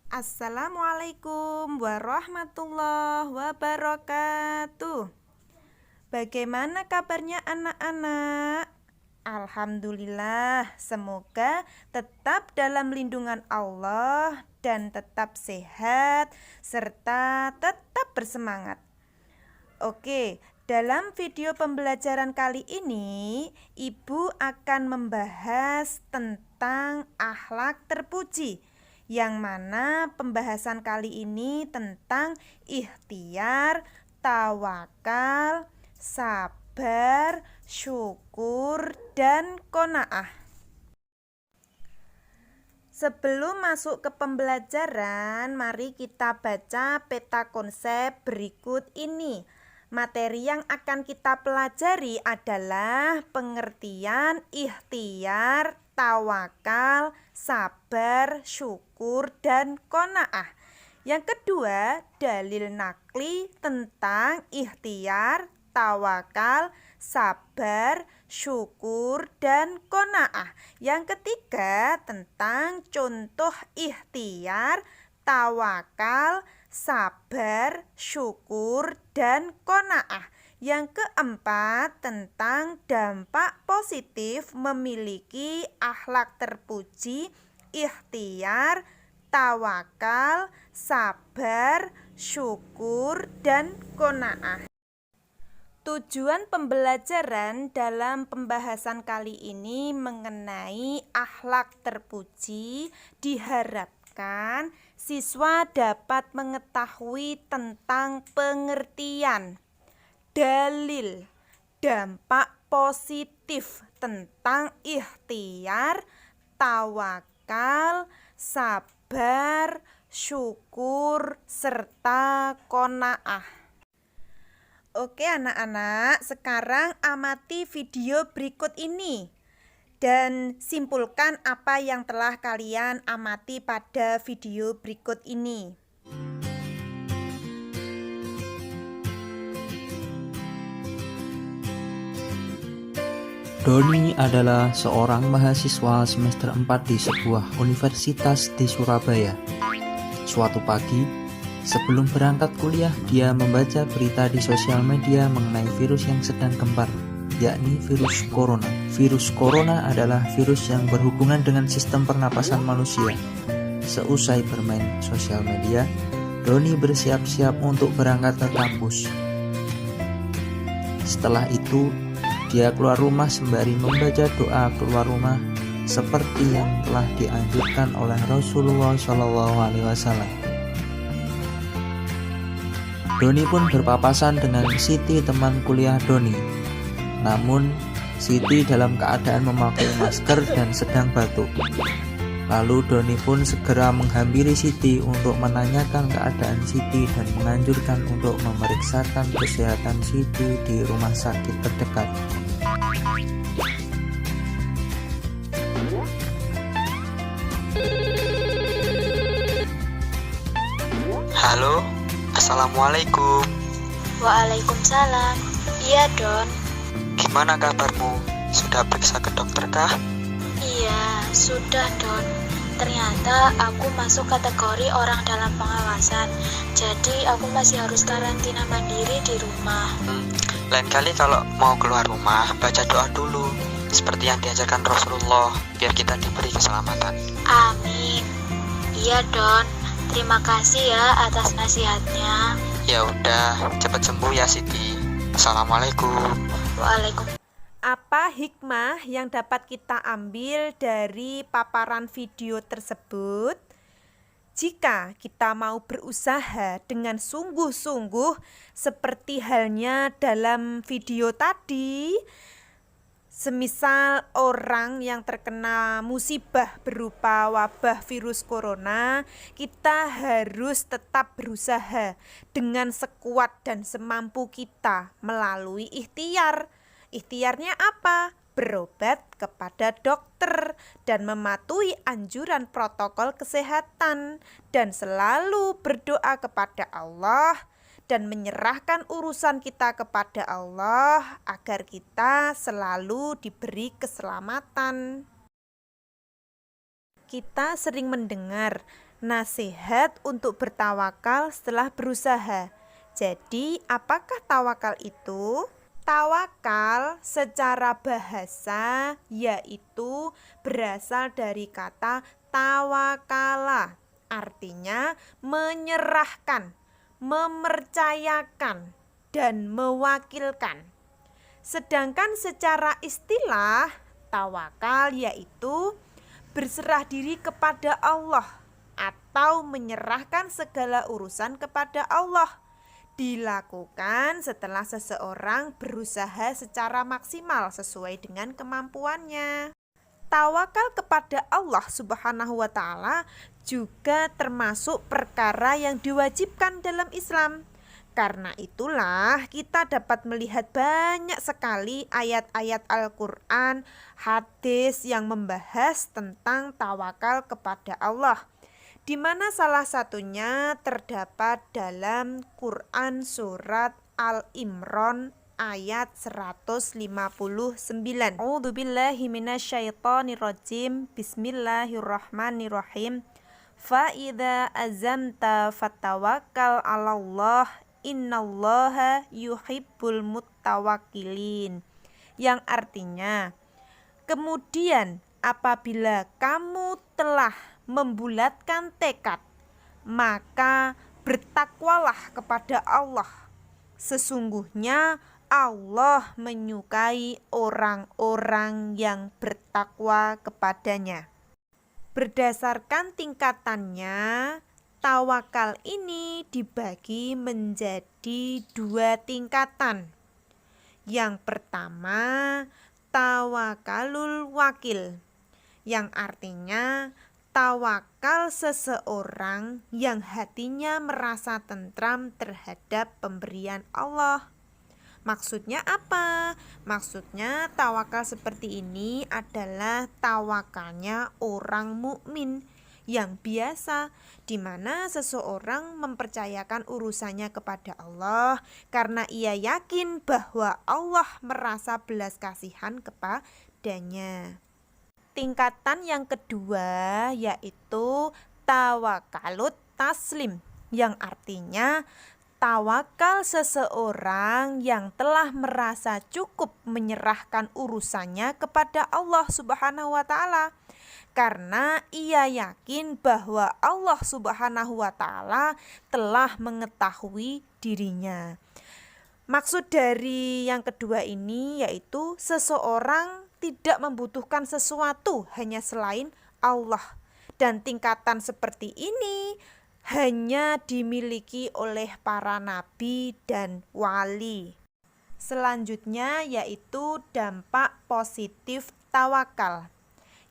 Assalamualaikum warahmatullahi wabarakatuh. Bagaimana kabarnya anak-anak? Alhamdulillah, semoga tetap dalam lindungan Allah dan tetap sehat serta tetap bersemangat. Oke, dalam video pembelajaran kali ini, Ibu akan membahas tentang akhlak terpuji, yang mana pembahasan kali ini tentang ikhtiar, tawakal, sabar, syukur, dan qanaah. Sebelum masuk ke pembelajaran, mari kita baca peta konsep berikut ini. Materi yang akan kita pelajari adalah pengertian ikhtiar, tawakal, sabar, syukur, dan qanaah. Yang kedua, dalil nakli tentang ikhtiar, tawakal, sabar, syukur, dan qanaah. Yang ketiga, tentang contoh ikhtiar, tawakal, sabar, syukur, dan qanaah. Yang keempat, tentang dampak positif memiliki akhlak terpuji, ikhtiar, tawakal, sabar, syukur, dan qanaah. Tujuan pembelajaran dalam pembahasan kali ini mengenai akhlak terpuji diharapkan siswa dapat mengetahui tentang pengertian, dalil, dampak positif tentang ikhtiar, tawakal, sabar, syukur, serta qanaah. Oke anak-anak, sekarang amati video berikut ini dan simpulkan apa yang telah kalian amati pada video berikut ini. Doni adalah seorang mahasiswa semester 4 di sebuah universitas di Surabaya. Suatu pagi, sebelum berangkat kuliah, dia membaca berita di sosial media mengenai virus yang sedang gempar, yakni virus corona. Virus corona adalah virus yang berhubungan dengan sistem pernapasan manusia. Seusai bermain sosial media, Doni bersiap-siap untuk berangkat ke kampus. Setelah itu, dia keluar rumah sembari membaca doa keluar rumah seperti yang telah dianjurkan oleh Rasulullah SAW. Doni pun berpapasan dengan Siti, teman kuliah Doni. Namun, Siti dalam keadaan memakai masker dan sedang batuk. Lalu Doni pun segera menghampiri Siti untuk menanyakan keadaan Siti dan menganjurkan untuk memeriksakan kesehatan Siti di rumah sakit terdekat. Halo, Assalamualaikum. Waalaikumsalam. Iya, Don. Gimana kabarmu? Sudah periksa ke dokter kah? Iya, sudah, Don. Ternyata aku masuk kategori orang dalam pengawasan. Jadi aku masih harus karantina mandiri di rumah. Lain kali kalau mau keluar rumah, baca doa dulu, seperti yang diajarkan Rasulullah, biar kita diberi keselamatan. Amin. Iya, Don. Terima kasih ya atas nasihatnya. Ya udah, cepat sembuh ya Siti. Assalamualaikum. Waalaikumsalam. Apa hikmah yang dapat kita ambil dari paparan video tersebut? Jika kita mau berusaha dengan sungguh-sungguh seperti halnya dalam video tadi, semisal orang yang terkena musibah berupa wabah virus corona, kita harus tetap berusaha dengan sekuat dan semampu kita melalui ikhtiar. Ikhtiarnya apa? Berobat kepada dokter dan mematuhi anjuran protokol kesehatan dan selalu berdoa kepada Allah dan menyerahkan urusan kita kepada Allah agar kita selalu diberi keselamatan. Kita sering mendengar Nasihat untuk bertawakal setelah berusaha. Jadi, apakah tawakal itu? Tawakal secara bahasa yaitu berasal dari kata tawakala, artinya menyerahkan, mempercayakan, dan mewakilkan. Sedangkan secara istilah, tawakal yaitu berserah diri kepada Allah atau menyerahkan segala urusan kepada Allah. Dilakukan setelah seseorang berusaha secara maksimal sesuai dengan kemampuannya. Tawakal kepada Allah Subhanahu wa Ta'ala juga termasuk perkara yang diwajibkan dalam Islam. Karena itulah kita dapat melihat banyak sekali ayat-ayat Al-Quran, hadis yang membahas tentang tawakal kepada Allah, di mana salah satunya terdapat dalam Quran surat Al-Imran ayat 159. A'udzubillahi minasyaitonirrajim. Bismillahirrahmanirrahim. Fa idza azamta fatawakkal 'alallah innallaha yuhibbul muttawakkilin. Yang artinya, kemudian apabila kamu telah membulatkan tekad, maka bertakwalah kepada Allah. Sesungguhnya Allah menyukai orang-orang yang bertakwa kepadanya. Berdasarkan tingkatannya, tawakal ini dibagi menjadi 2 tingkatan. Yang pertama, tawakalul wakil, yang artinya tawakal seseorang yang hatinya merasa tentram terhadap pemberian Allah. Maksudnya apa? Maksudnya tawakal seperti ini adalah tawakalnya orang mukmin yang biasa, di mana seseorang mempercayakan urusannya kepada Allah karena ia yakin bahwa Allah merasa belas kasihan kepadanya. Tingkatan yang kedua yaitu tawakalut taslim, yang artinya tawakal seseorang yang telah merasa cukup menyerahkan urusannya kepada Allah Subhanahu wa Ta'ala karena ia yakin bahwa Allah Subhanahu wa Ta'ala telah mengetahui dirinya. Maksud dari yang kedua ini yaitu seseorang tidak membutuhkan sesuatu hanya selain Allah, dan tingkatan seperti ini hanya dimiliki oleh para nabi dan wali. Selanjutnya yaitu dampak positif tawakal,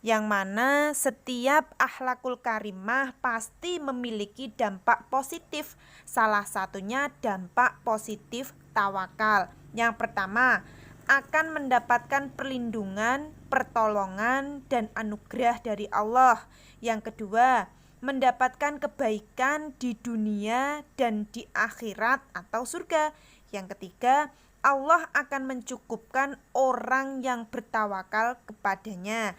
yang mana setiap akhlakul karimah pasti memiliki dampak positif. Salah satunya dampak positif tawakal. Yang pertama, akan mendapatkan perlindungan, pertolongan, dan anugerah dari Allah. Yang kedua, mendapatkan kebaikan di dunia dan di akhirat atau surga. Yang ketiga, Allah akan mencukupkan orang yang bertawakal kepadanya.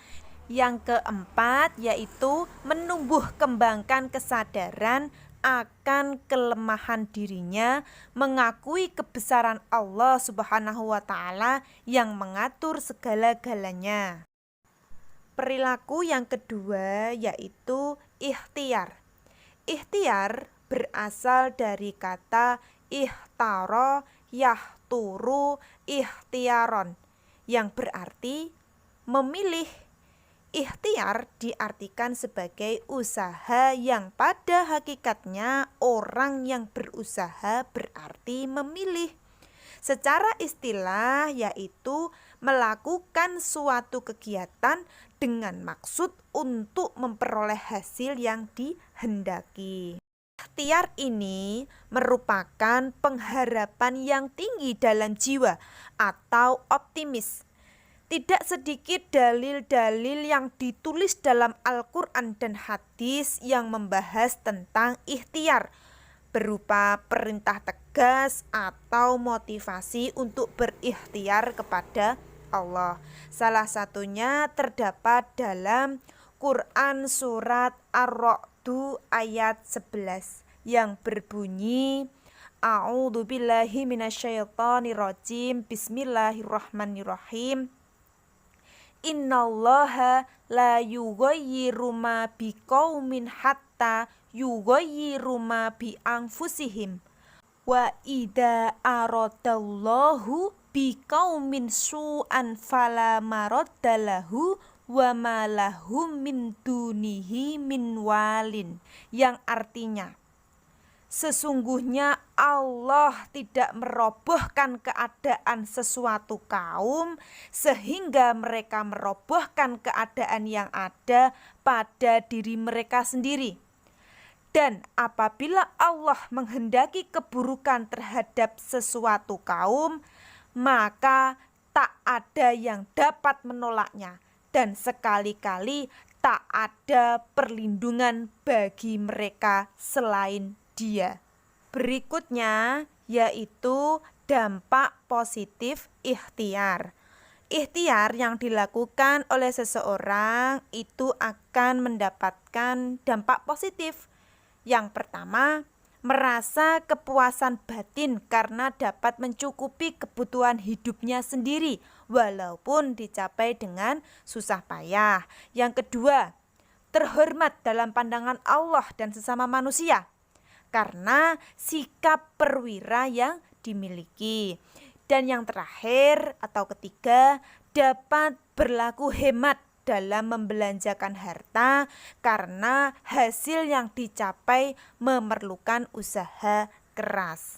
Yang keempat yaitu menumbuh kembangkan kesadaran akan kelemahan dirinya, mengakui kebesaran Allah Subhanahu wa Ta'ala yang mengatur segala-galanya. Perilaku yang kedua yaitu ikhtiar. Ikhtiar berasal dari kata ikhtaro yahturu ikhtiaron, yang berarti memilih. Ikhtiar diartikan sebagai usaha yang pada hakikatnya orang yang berusaha berarti memilih. Secara istilah yaitu melakukan suatu kegiatan dengan maksud untuk memperoleh hasil yang dihendaki. Ikhtiar ini merupakan pengharapan yang tinggi dalam jiwa atau optimis. Tidak sedikit dalil-dalil yang ditulis dalam Al-Quran dan hadis yang membahas tentang ikhtiar, berupa perintah tegas atau motivasi untuk berikhtiar kepada Allah. Salah satunya terdapat dalam Quran surat Ar-Ra'd yaitu ayat 11 yang berbunyi A'udzubillahi minasyaitonirrajim. Bismillahirrahmanirrahim. Innallaha la yughayyiru ma biqaumin hatta yughayyiru ma bi anfusihim. Wa idza aradallahu biqaumin su'an fala maraddalahu wa ma lahum min dunihi min walin. Yang artinya, sesungguhnya Allah tidak merobohkan keadaan sesuatu kaum sehingga mereka merobohkan keadaan yang ada pada diri mereka sendiri. Dan apabila Allah menghendaki keburukan terhadap sesuatu kaum, maka tak ada yang dapat menolaknya, dan sekali-kali tak ada perlindungan bagi mereka selain Dia. Berikutnya yaitu dampak positif ikhtiar. Ikhtiar yang dilakukan oleh seseorang itu akan mendapatkan dampak positif. Yang pertama, merasa kepuasan batin karena dapat mencukupi kebutuhan hidupnya sendiri walaupun dicapai dengan susah payah. Yang kedua, terhormat dalam pandangan Allah dan sesama manusia karena sikap perwira yang dimiliki. Dan yang terakhir atau ketiga, dapat berlaku hemat dalam membelanjakan harta karena hasil yang dicapai memerlukan usaha keras.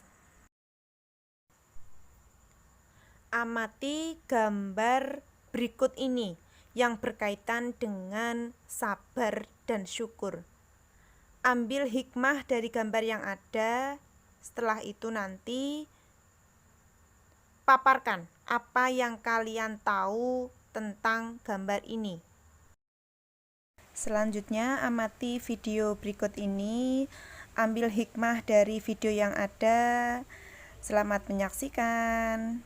Amati gambar berikut ini yang berkaitan dengan sabar dan syukur. Ambil hikmah dari gambar yang ada, setelah itu nanti paparkan apa yang kalian tahu tentang gambar ini. Selanjutnya amati video berikut ini, ambil hikmah dari video yang ada. Selamat menyaksikan.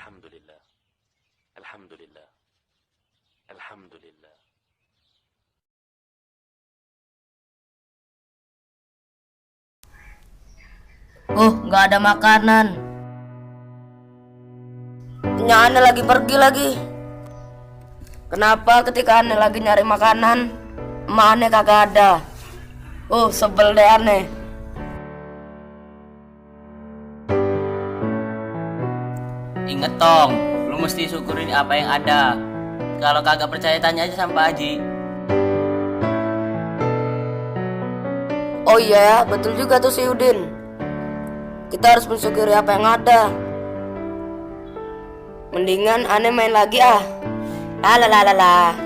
Alhamdulillah. Alhamdulillah. Alhamdulillah. Nggak ada makanan. Ane lagi pergi lagi. Kenapa ketika Ane lagi nyari makanan, emak Ane kagak ada? Sebel deh Ane. Ingat Tong, lu mesti syukurin apa yang ada. Kalau kagak percaya tanya aja sama Pak Haji. Oh iya, betul juga tuh si Udin. Kita harus mensyukuri apa yang ada. Mendingan Ane main lagi ah. Lalalala.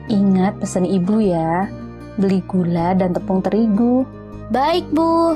Ingat pesan ibu ya, beli gula dan tepung terigu. Baik, Bu.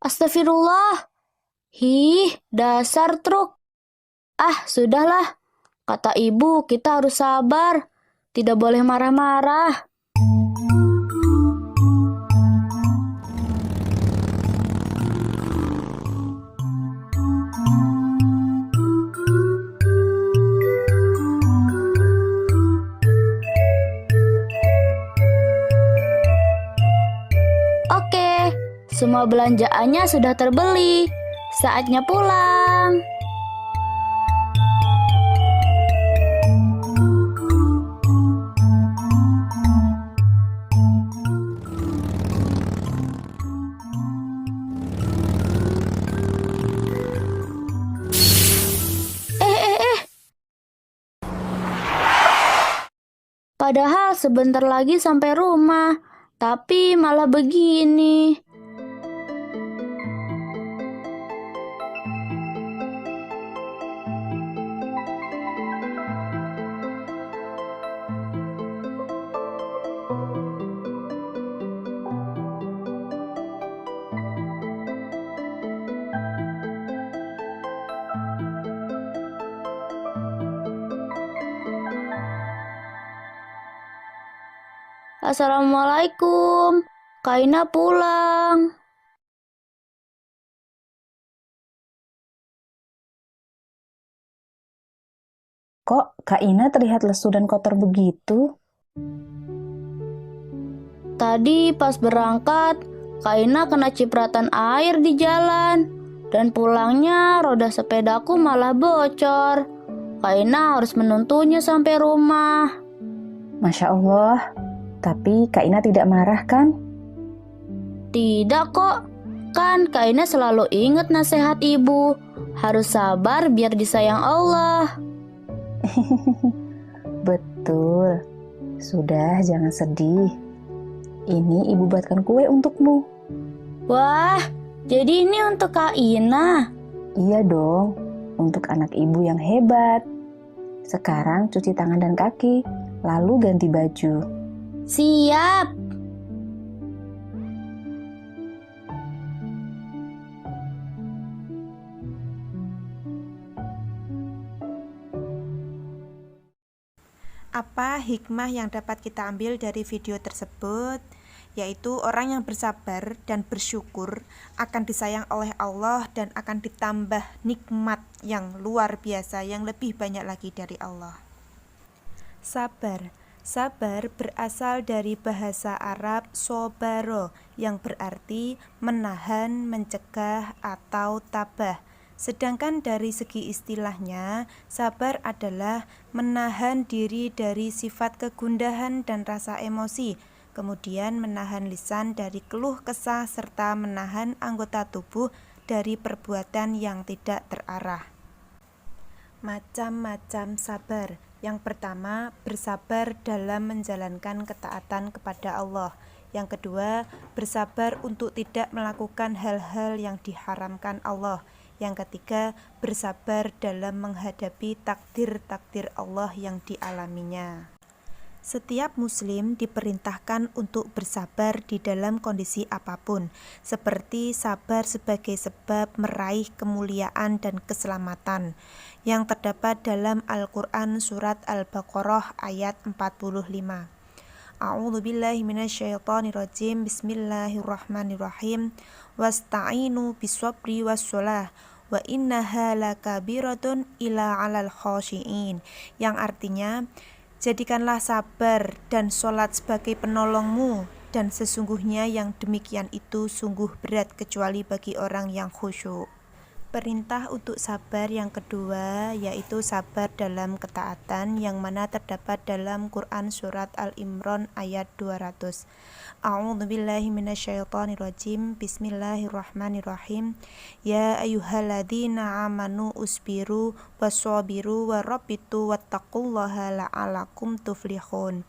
Astagfirullah. Hih, dasar truk. Ah, sudahlah. Kata ibu, kita harus sabar. Tidak boleh marah-marah. Oke, semua belanjaannya sudah terbeli. Saatnya pulang. Padahal sebentar lagi sampai rumah, tapi malah begini. Assalamualaikum, Kak Ina pulang. Kok Kak Ina terlihat lesu dan kotor begitu? Tadi pas berangkat, Kak Ina kena cipratan air di jalan. Dan pulangnya roda sepedaku malah bocor. Kak Ina harus menuntunnya sampai rumah. Masya Allah, tapi Kak Ina tidak marah kan? Tidak kok, kan Kak Ina selalu ingat nasihat ibu. Harus sabar biar disayang Allah. Betul. Sudah, jangan sedih. Ini ibu buatkan kue untukmu. Wah, jadi ini untuk Kak Ina. Iya dong, untuk anak ibu yang hebat. Sekarang cuci tangan dan kaki, lalu ganti baju. Siap. Apa hikmah yang dapat kita ambil dari video tersebut? Yaitu orang yang bersabar dan bersyukur akan disayang oleh Allah dan akan ditambah nikmat yang luar biasa, yang lebih banyak lagi dari Allah. Sabar. Sabar berasal dari bahasa Arab sobaro yang berarti menahan, mencegah, atau tabah. Sedangkan dari segi istilahnya, sabar adalah menahan diri dari sifat kegundahan dan rasa emosi, kemudian menahan lisan dari keluh kesah, serta menahan anggota tubuh dari perbuatan yang tidak terarah. Macam-macam sabar. Yang pertama, bersabar dalam menjalankan ketaatan kepada Allah. Yang kedua, bersabar untuk tidak melakukan hal-hal yang diharamkan Allah. Yang ketiga, bersabar dalam menghadapi takdir-takdir Allah yang dialaminya. Setiap muslim diperintahkan untuk bersabar di dalam kondisi apapun, seperti sabar sebagai sebab meraih kemuliaan dan keselamatan, yang terdapat dalam Al-Quran Surat Al-Baqarah ayat 45. A'udzubillahi minasyaitonirrajim. Bismillahirrahmanirrahim. Wasta'inu biswabri wassholah wa innaha lakabiratun ila 'alal khashiin, yang artinya jadikanlah sabar dan sholat sebagai penolongmu, dan sesungguhnya yang demikian itu sungguh berat kecuali bagi orang yang khusyuk. Perintah untuk sabar yang kedua yaitu sabar dalam ketaatan, yang mana terdapat dalam Quran Surat Al-Imran ayat 200. A'udzubillahi minasyaitonirrajim. Bismillahirrahmanirrahim. Ya ayyuhalladzina amanu usbiru wassabiru warabitu wattaqullaha la'alakum tuflihun,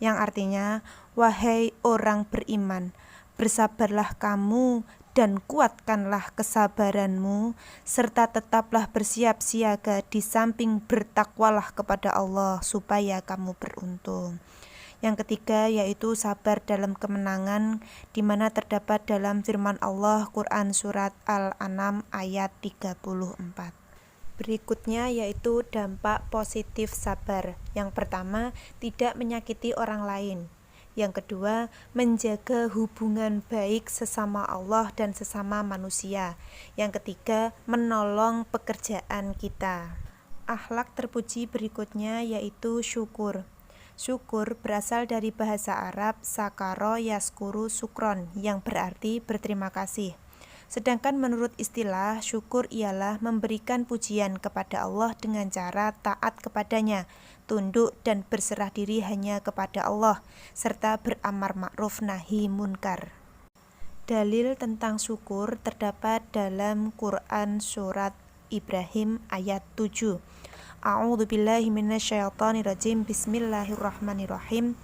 yang artinya, wahai orang beriman, bersabarlah kamu dan kuatkanlah kesabaranmu, serta tetaplah bersiap siaga di samping bertakwalah kepada Allah supaya kamu beruntung. Yang ketiga yaitu sabar dalam kemenangan, di mana terdapat dalam firman Allah Quran Surat Al-An'am ayat 34. Berikutnya yaitu dampak positif sabar. Yang pertama, tidak menyakiti orang lain. Yang kedua, menjaga hubungan baik sesama Allah dan sesama manusia. Yang ketiga, menolong pekerjaan kita. Akhlak terpuji berikutnya yaitu syukur. Syukur berasal dari bahasa Arab sakaro yaskuru sukron, yang berarti berterima kasih. Sedangkan menurut istilah, syukur ialah memberikan pujian kepada Allah dengan cara taat kepadanya, tunduk dan berserah diri hanya kepada Allah, serta beramar ma'ruf nahi munkar. Dalil tentang syukur terdapat dalam Quran Surat Ibrahim ayat 7. A'udzubillahi minasyaitonirrajim. Bismillahirrahmanirrahim.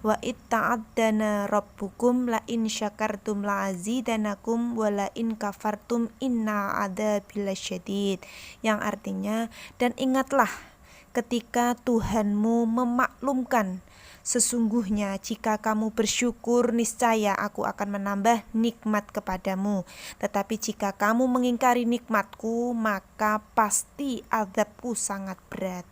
Wa itta'addana rabbukum la in syakartum la azidanakum wa la in kafartum inna adzabil lasyadid. Yang artinya, dan ingatlah ketika Tuhanmu memaklumkan, sesungguhnya jika kamu bersyukur niscaya aku akan menambah nikmat kepadamu, tetapi jika kamu mengingkari nikmatku maka pasti azabku sangat berat.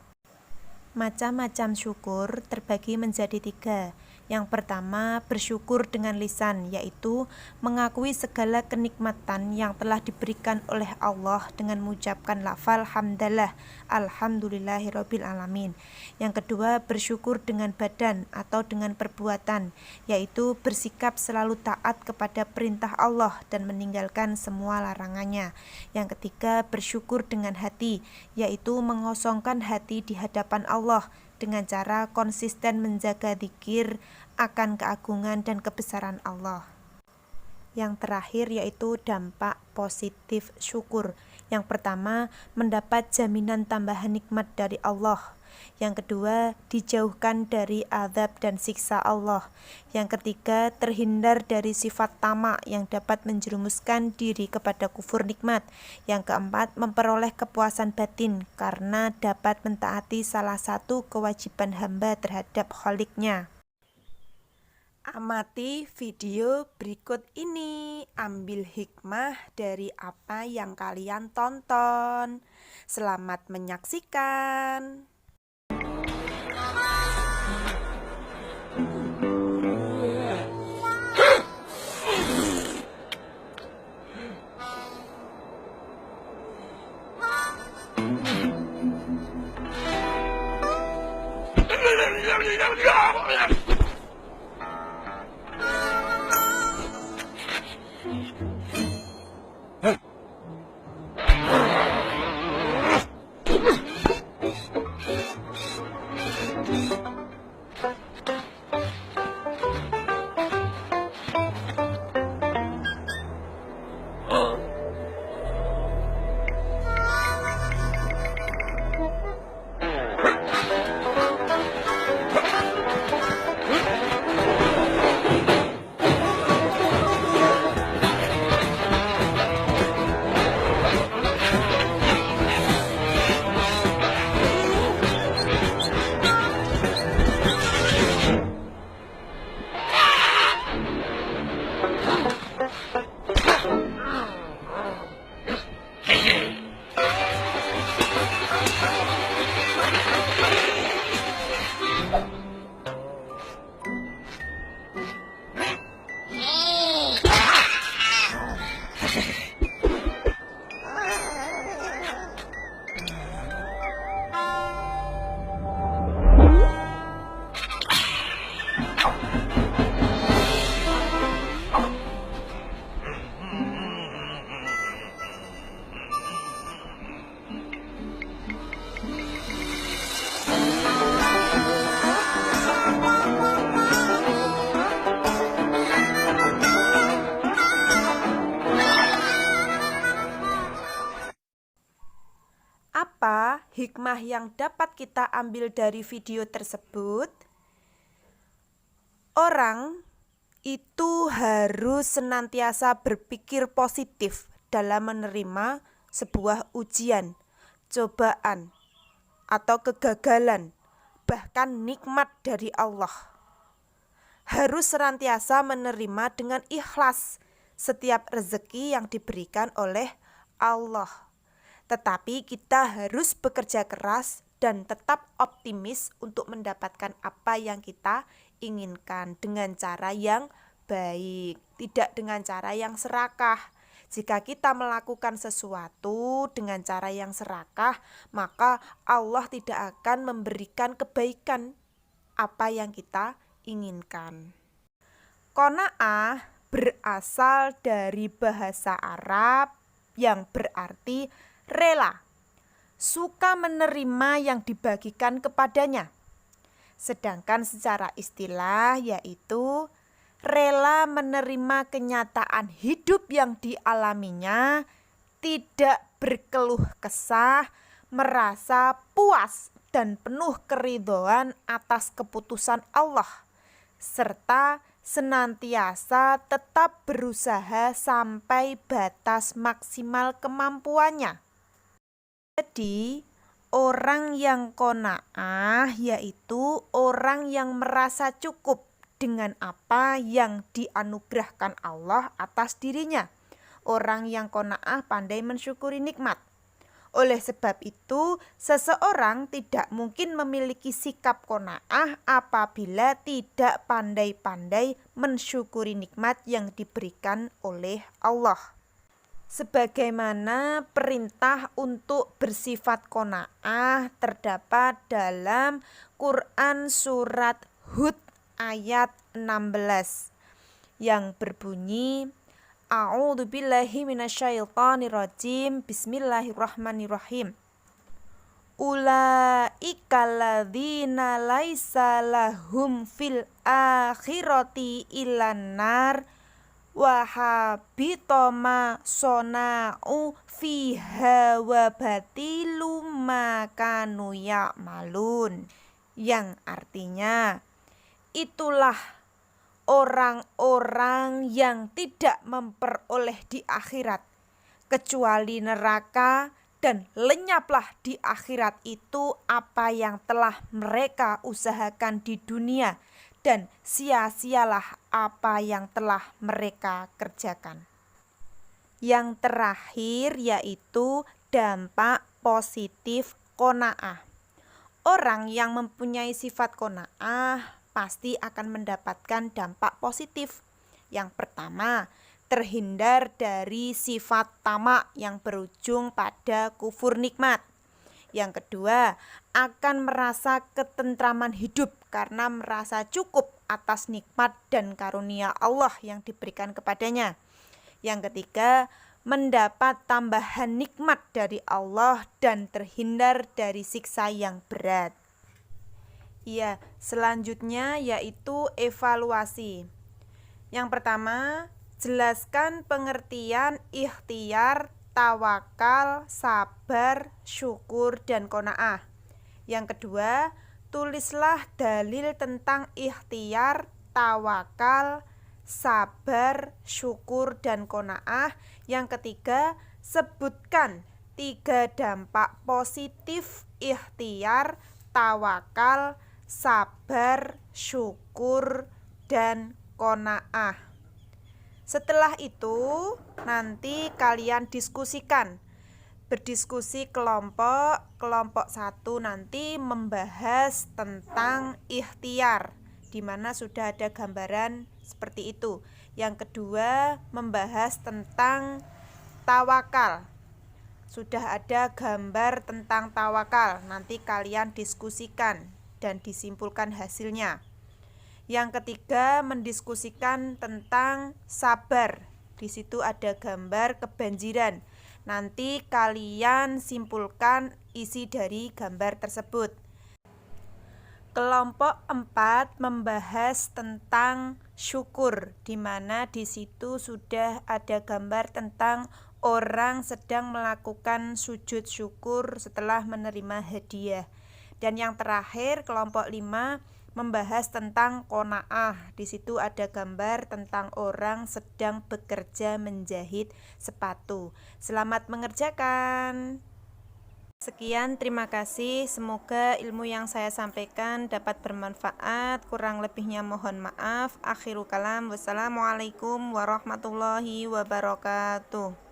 Macam-macam syukur terbagi menjadi 3. Yang pertama, bersyukur dengan lisan, yaitu mengakui segala kenikmatan yang telah diberikan oleh Allah dengan mengucapkan lafal hamdalah, alhamdulillahirabbil alamin. Yang kedua, bersyukur dengan badan atau dengan perbuatan, yaitu bersikap selalu taat kepada perintah Allah dan meninggalkan semua larangannya. Yang ketiga, bersyukur dengan hati, yaitu mengosongkan hati di hadapan Allah dengan cara konsisten menjaga zikir akan keagungan dan kebesaran Allah. Yang terakhir yaitu dampak positif syukur. Yang pertama, mendapat jaminan tambahan nikmat dari Allah. Yang kedua, dijauhkan dari azab dan siksa Allah. Yang ketiga, terhindar dari sifat tamak yang dapat menjerumuskan diri kepada kufur nikmat. Yang keempat, memperoleh kepuasan batin karena dapat mentaati salah satu kewajiban hamba terhadap Kholiknya. Amati video berikut ini, ambil hikmah dari apa yang kalian tonton. Selamat menyaksikan. Apa hikmah yang dapat kita ambil dari video tersebut? Orang itu harus senantiasa berpikir positif dalam menerima sebuah ujian, cobaan, atau kegagalan, bahkan nikmat dari Allah. harus senantiasa menerima dengan ikhlas setiap rezeki yang diberikan oleh Allah. Tetapi kita harus bekerja keras dan tetap optimis untuk mendapatkan apa yang kita inginkan dengan cara yang baik, tidak dengan cara yang serakah. Jika kita melakukan sesuatu dengan cara yang serakah, maka Allah tidak akan memberikan kebaikan apa yang kita inginkan. Qanaah berasal dari bahasa Arab yang berarti rela, suka menerima yang dibagikan kepadanya. Sedangkan secara istilah yaitu rela menerima kenyataan hidup yang dialaminya, tidak berkeluh kesah, merasa puas dan penuh keridhaan atas keputusan Allah, serta senantiasa tetap berusaha sampai batas maksimal kemampuannya. Jadi, orang yang qanaah yaitu orang yang merasa cukup dengan apa yang dianugerahkan Allah atas dirinya. Orang yang qanaah pandai mensyukuri nikmat. Oleh sebab itu, seseorang tidak mungkin memiliki sikap qanaah apabila tidak pandai-pandai mensyukuri nikmat yang diberikan oleh Allah. Sebagaimana perintah untuk bersifat qanaah terdapat dalam Quran surat Hud ayat 16 yang berbunyi, A'udzubillahi minasyaitonirrajim, Bismillahirrahmanirrahim. Ulaika ladzina laisa lahum fil akhirati illan nar wa habita ma sona'u fiha wa batilu ma kanu ya'malun. Yang artinya, itulah orang-orang yang tidak memperoleh di akhirat kecuali neraka, dan lenyaplah di akhirat itu apa yang telah mereka usahakan di dunia, dan sia-sialah apa yang telah mereka kerjakan. Yang terakhir yaitu dampak positif qanaah. Orang yang mempunyai sifat qanaah pasti akan mendapatkan dampak positif. Yang pertama, terhindar dari sifat tamak yang berujung pada kufur nikmat. Yang kedua, akan merasa ketentraman hidup karena merasa cukup atas nikmat dan karunia Allah yang diberikan kepadanya. Yang ketiga, mendapat tambahan nikmat dari Allah dan terhindar dari siksa yang berat. Ya, selanjutnya yaitu evaluasi. Yang pertama, jelaskan pengertian ikhtiar, tawakal, sabar, syukur, dan qanaah. Yang kedua, tulislah dalil tentang ikhtiar, tawakal, sabar, syukur, dan qanaah. Yang ketiga, sebutkan 3 dampak positif ikhtiar, tawakal, sabar, syukur, dan qanaah. Setelah itu nanti kalian diskusikan. Berdiskusi kelompok 1 nanti membahas tentang ikhtiar, di mana sudah ada gambaran seperti itu. Yang kedua membahas tentang tawakal. Sudah ada gambar tentang tawakal, nanti kalian diskusikan dan disimpulkan hasilnya. Yang ketiga mendiskusikan tentang sabar. Di situ ada gambar kebanjiran. Nanti kalian simpulkan isi dari gambar tersebut. Kelompok 4 membahas tentang syukur, di mana di situ sudah ada gambar tentang orang sedang melakukan sujud syukur setelah menerima hadiah. Dan yang terakhir kelompok 5 membahas tentang qanaah. Di situ ada gambar tentang orang sedang bekerja menjahit sepatu. Selamat mengerjakan. Sekian, terima kasih. Semoga ilmu yang saya sampaikan dapat bermanfaat. Kurang lebihnya mohon maaf. Akhirul kalam. Wassalamualaikum warahmatullahi wabarakatuh.